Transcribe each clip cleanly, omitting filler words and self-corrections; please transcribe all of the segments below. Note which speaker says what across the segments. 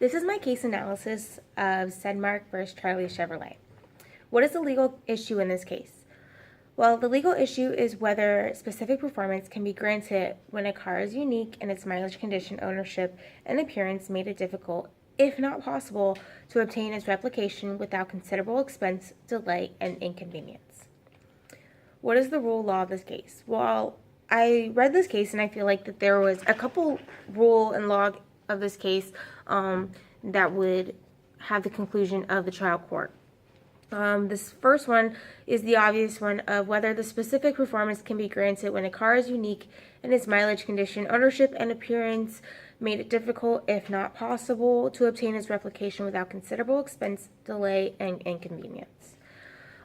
Speaker 1: This is my case analysis of Sedmak versus Charlie Chevrolet. What is the legal issue in this case? Well, the legal issue is whether specific performance can be granted when a car is unique and its mileage, condition, ownership, and appearance made it difficult, if not possible, to obtain its replication without considerable expense, delay, and inconvenience. What is the rule of law of this case? Well, I read this case and I feel like that there was a couple rule and law of this case that would have the conclusion of the trial court. This first one is the obvious one of whether the specific performance can be granted when a car is unique and its mileage, condition, ownership, and appearance made it difficult, if not possible, to obtain its replication without considerable expense, delay, and inconvenience.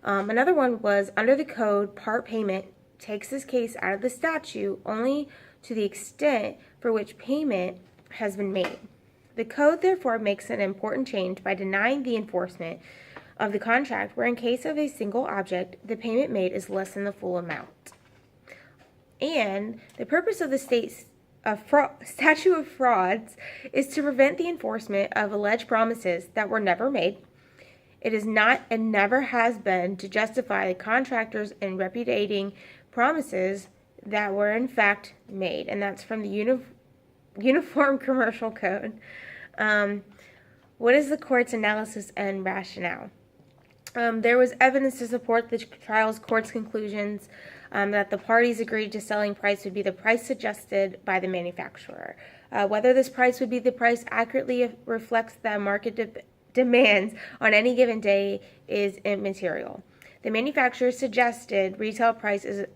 Speaker 1: Another one was under the code, part payment takes this case out of the statute only to the extent for which payment has been made. The code therefore makes an important change by denying the enforcement of the contract where in case of a single object, the payment made is less than the full amount. And the purpose of the statute of frauds is to prevent the enforcement of alleged promises that were never made. It is not and never has been to justify the contractors in repudiating promises that were in fact made. And that's from the Uniform Commercial Code. What is the court's analysis and rationale? There was evidence to support the trial's court's conclusions that the parties agreed to selling price would be the price suggested by the manufacturer. Whether this price would be the price accurately reflects the market demands on any given day is immaterial. The manufacturer suggested retail price is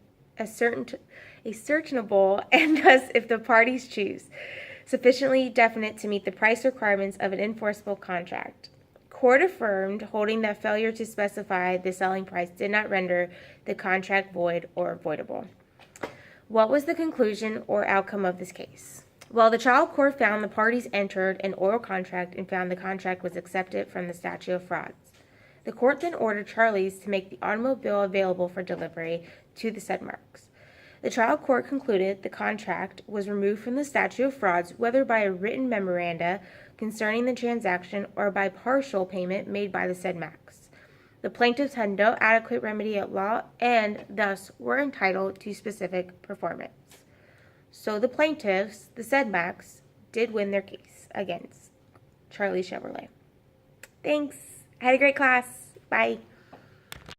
Speaker 1: ascertainable and thus, if the parties choose, sufficiently definite to meet the price requirements of an enforceable contract. Court affirmed, holding that failure to specify the selling price did not render the contract void or voidable. What was the conclusion or outcome of this case? Well, the trial court found the parties entered an oral contract and found the contract was accepted from the statute of frauds. The court then ordered Charlie's to make the automobile available for delivery to the Sedmaks. The trial court concluded the contract was removed from the statute of frauds, whether by a written memoranda concerning the transaction or by partial payment made by the Sedmaks. The plaintiffs had no adequate remedy at law and thus were entitled to specific performance. So the plaintiffs, the Sedmaks, did win their case against Charlie Chevrolet. Thanks. Had a great class. Bye.